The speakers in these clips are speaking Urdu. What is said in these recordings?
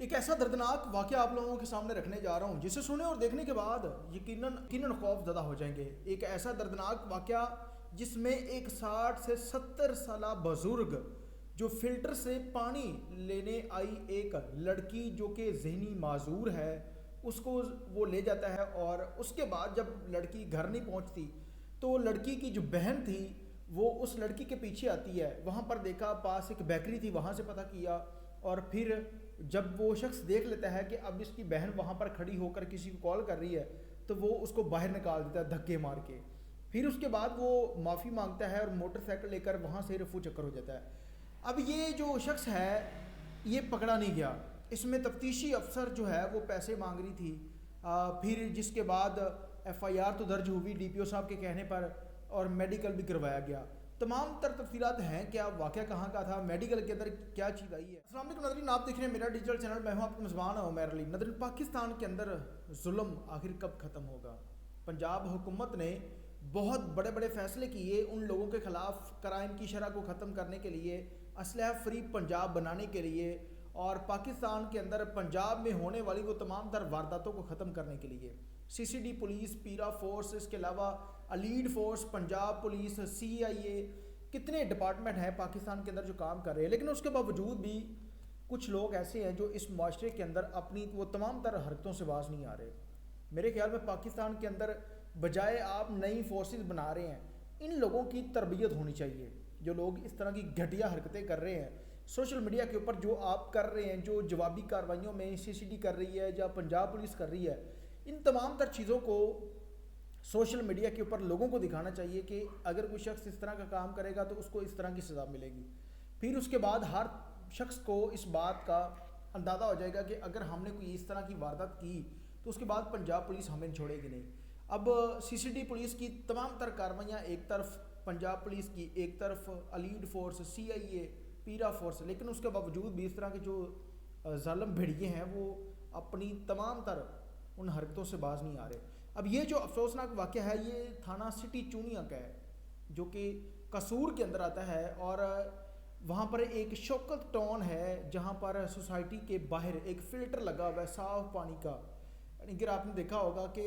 ایک ایسا دردناک واقعہ آپ لوگوں کے سامنے رکھنے جا رہا ہوں جسے سننے اور دیکھنے کے بعد یقیناً خوف زدہ ہو جائیں گے۔ ایک ایسا دردناک واقعہ جس میں ایک 60 سے 70 سالہ بزرگ جو فلٹر سے پانی لینے آئی ایک لڑکی جو کہ ذہنی معذور ہے اس کو وہ لے جاتا ہے، اور اس کے بعد جب لڑکی گھر نہیں پہنچتی تو لڑکی کی جو بہن تھی وہ اس لڑکی کے پیچھے آتی ہے۔ وہاں پر دیکھا پاس ایک بیکری تھی، وہاں سے پتہ کیا، اور پھر جب وہ شخص دیکھ لیتا ہے کہ اب اس کی بہن وہاں پر کھڑی ہو کر کسی کو کال کر رہی ہے تو وہ اس کو باہر نکال دیتا ہے دھکے مار کے۔ پھر اس کے بعد وہ معافی مانگتا ہے اور موٹر سائیکل لے کر وہاں سے رفو چکر ہو جاتا ہے۔ اب یہ جو شخص ہے یہ پکڑا نہیں گیا، اس میں تفتیشی افسر جو ہے وہ پیسے مانگ رہی تھی، پھر جس کے بعد ایف آئی آر تو درج ہوئی ڈی پی او صاحب کے کہنے پر، اور میڈیکل بھی کروایا گیا۔ تمام تر تفصیلات ہیں، کیا واقعہ کہاں کا تھا، میڈیکل کے اندر کیا چیز آئی ہے۔ السلام علیکم ناظرین، آپ دیکھ رہے ہیں میرا ڈیجیٹل چینل، میں ہوں آپ کا میزبان عمیر علی۔ ناظرین، پاکستان کے اندر ظلم آخر کب ختم ہوگا؟ پنجاب حکومت نے بہت بڑے بڑے فیصلے کیے ان لوگوں کے خلاف کرائم کی شرح کو ختم کرنے کے لیے، اسلحہ فری پنجاب بنانے کے لیے، اور پاکستان کے اندر پنجاب میں ہونے والی وہ تمام تر وارداتوں کو ختم کرنے کے لیے۔ سی سی ڈی پولیس، پیرا فورس، اس کے علاوہ لیڈ فورس، پنجاب پولیس، سی آئی اے، کتنے ڈپارٹمنٹ ہیں پاکستان کے اندر جو کام کر رہے ہیں، لیکن اس کے باوجود بھی کچھ لوگ ایسے ہیں جو اس معاشرے کے اندر اپنی وہ تمام تر حرکتوں سے باز نہیں آ رہے۔ میرے خیال میں پاکستان کے اندر بجائے آپ نئی فورسز بنا رہے ہیں، ان لوگوں کی تربیت ہونی چاہیے۔ جو لوگ اس طرح کی گھٹیا حرکتیں کر رہے ہیں سوشل میڈیا کے اوپر، جو آپ کر رہے ہیں، جو جوابی کارروائیوں میں سی سی ڈی کر رہی ہے یا پنجاب پولیس کر رہی ہے، ان تمام تر چیزوں کو سوشل میڈیا کے اوپر لوگوں کو دکھانا چاہیے کہ اگر کوئی شخص اس طرح کا کام کرے گا تو اس کو اس طرح کی سزا ملے گی۔ پھر اس کے بعد ہر شخص کو اس بات کا اندازہ ہو جائے گا کہ اگر ہم نے کوئی اس طرح کی واردات کی تو اس کے بعد پنجاب پولیس ہمیں چھوڑے گی نہیں۔ اب سی سی ڈی پولیس کی تمام تر کارروائیاں ایک طرف، پنجاب پولیس کی ایک طرف، لیڈ فورس، سی آئی اے، پیرا فورس، لیکن اس کے باوجود بھی اس طرح کے جو ظالم بھیڑیے ہیں وہ اپنی تمام تر ان حرکتوں سے باز نہیں آ رہے۔ اب یہ جو افسوسناک واقعہ ہے یہ تھانہ سٹی چونیا کا ہے جو کہ قصور کے اندر آتا ہے، اور وہاں پر ایک شوکت ٹاؤن ہے جہاں پر سوسائٹی کے باہر ایک فلٹر لگا ہوا ہے صاف پانی کا۔ اگر آپ نے دیکھا ہوگا کہ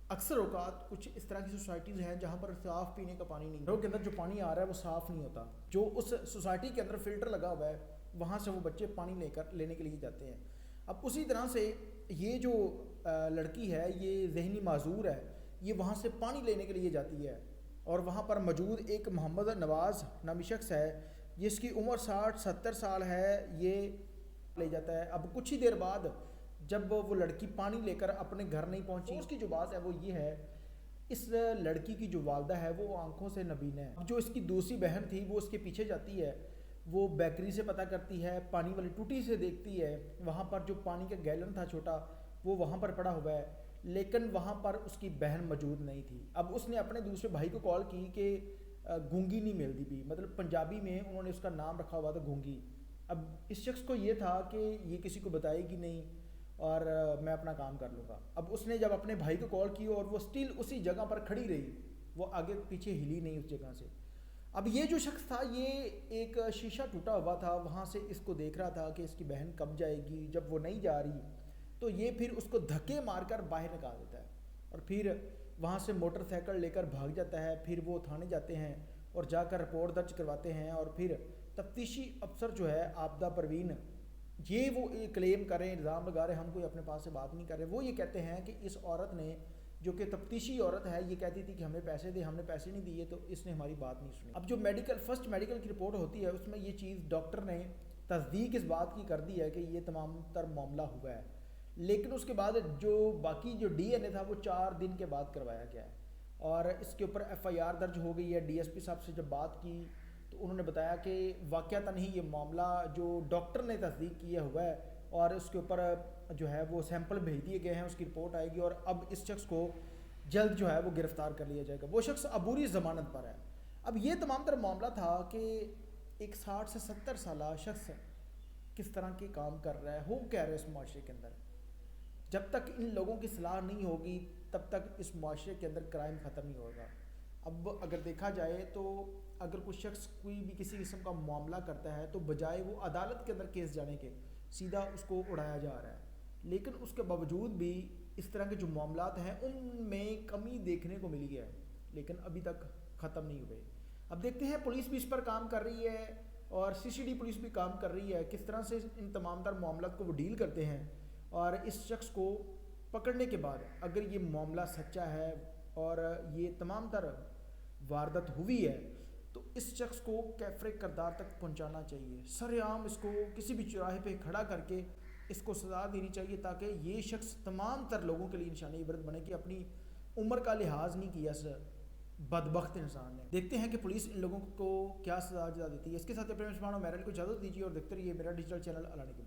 اکثر اوقات کچھ اس طرح کی سوسائٹیز ہیں جہاں پر صاف پینے کا پانی نہیں، گھروں کے اندر جو پانی آ رہا ہے وہ صاف نہیں ہوتا، جو اس سوسائٹی کے اندر فلٹر لگا ہوا ہے وہاں سے وہ بچے پانی لینے کے لیے جاتے ہیں۔ اب اسی طرح سے یہ جو لڑکی ہے یہ ذہنی معذور ہے، یہ وہاں سے پانی لینے کے لیے جاتی ہے، اور وہاں پر موجود ایک محمد نواز نامی شخص ہے جس کی عمر 60-70 سال ہے، یہ لے جاتا ہے۔ اب کچھ ہی دیر بعد جب وہ لڑکی پانی لے کر اپنے گھر نہیں پہنچی، اس کی جو بات ہے وہ یہ ہے، اس لڑکی کی جو والدہ ہے وہ آنکھوں سے نبین ہے۔ اب جو اس کی دوسری بہن تھی وہ اس کے پیچھے جاتی ہے، وہ بیکری سے پتہ کرتی ہے، پانی والی ٹوٹی سے دیکھتی ہے، وہاں پر جو پانی کا گیلن تھا چھوٹا وہ وہاں پر پڑا ہوا ہے، لیکن وہااں پر اس کی بہن موجود نہیں تھی۔ اب اس نے اپنے دوسرے بھائی کو کال کی کہ گونگی نہیں ملتی بھی، مطلب پنجابی میں انہوں نے اس کا نام رکھا ہوا تھا گونگی۔ اب اس شخص کو یہ تھا کہ یہ کسی کو بتائے گی نہیں اور میں اپنا کام کر لوں گا۔ اب اس نے جب اپنے بھائی کو کال کی اور وہ سٹل اسی جگہ پر کھڑی رہی، وہ آگے پیچھے ہلی نہیں اس جگہ سے۔ اب یہ جو شخص تھا یہ ایک شیشہ ٹوٹا ہوا تھا، وہاں سے اس کو دیکھ رہا تھا کہ اس کی بہن کب جائے گی۔ جب وہ نہیں جا رہی تو یہ پھر اس کو دھکے مار کر باہر نکال دیتا ہے، اور پھر وہاں سے موٹر سائیکل لے کر بھاگ جاتا ہے۔ پھر وہ تھانے جاتے ہیں اور جا کر رپورٹ درج کرواتے ہیں، اور پھر تفتیشی افسر جو ہے آبدہ پروین، یہ وہ کلیم کریں، الزام لگا رہے ہم کوئی اپنے پاس سے بات نہیں کر رہے، وہ یہ کہتے ہیں کہ اس عورت نے جو کہ تفتیشی عورت ہے یہ کہتی تھی کہ ہمیں پیسے دے، ہم نے پیسے نہیں دیے تو اس نے ہماری بات نہیں سنی۔ اب جو فرسٹ میڈیکل کی رپورٹ ہوتی ہے اس میں یہ چیز ڈاکٹر نے تصدیق اس بات کی کر دی ہے کہ یہ تمام تر معاملہ ہوا ہے، لیکن اس کے بعد جو باقی جو ڈی این اے تھا وہ 4 دن کے بعد کروایا گیا ہے، اور اس کے اوپر ایف آئی آر درج ہو گئی ہے۔ ڈی ایس پی صاحب سے جب بات کی تو انہوں نے بتایا کہ واقعتاً ہی یہ معاملہ جو ڈاکٹر نے تصدیق کیا ہوا ہے، اور اس کے اوپر جو ہے وہ سیمپل بھیج دیے گئے ہیں، اس کی رپورٹ آئے گی، اور اب اس شخص کو جلد جو ہے وہ گرفتار کر لیا جائے گا۔ وہ شخص عبوری ضمانت پر ہے۔ اب یہ تمام تر معاملہ تھا کہ ایک 60 سے 70 سالہ شخص کس طرح کے کام کر رہا ہے، ہو کیا رہا ہے اس معاشرے کے اندر۔ جب تک ان لوگوں کی صلاح نہیں ہوگی تب تک اس معاشرے کے اندر کرائم ختم نہیں ہوگا۔ اب اگر دیکھا جائے تو اگر کوئی شخص کوئی بھی کسی قسم کا معاملہ کرتا ہے تو بجائے وہ عدالت کے اندر کیس جانے کے، سیدھا اس کو اڑایا جا رہا ہے، لیکن اس کے باوجود بھی اس طرح کے جو معاملات ہیں ان میں کمی دیکھنے کو ملی ہے، لیکن ابھی تک ختم نہیں ہوئے۔ اب دیکھتے ہیں پولیس بھی اس پر کام کر رہی ہے اور سی سی ڈی پولیس بھی کام کر رہی ہے، کس طرح سے ان تمام تر معاملات کو وہ ڈیل کرتے ہیں، اور اس شخص کو پکڑنے کے بعد اگر یہ معاملہ سچا ہے اور یہ تمام تر واردات ہوئی ہے تو اس شخص کو کیفر کردار تک پہنچانا چاہیے، سر عام اس کو کسی بھی چوراہے پہ کھڑا کر کے اس کو سزا دینی چاہیے، تاکہ یہ شخص تمام تر لوگوں کے لیے نشانی عبرت بنے کہ اپنی عمر کا لحاظ نہیں کیا اس بدبخت انسان نے۔ دیکھتے ہیں کہ پولیس ان لوگوں کو کیا سزا دیتی ہے۔ اس کے ساتھ اپنے میرل کو اجازت دیجیے اور دیکھتے رہیے میرا ڈیجیٹل چینل اعلان کے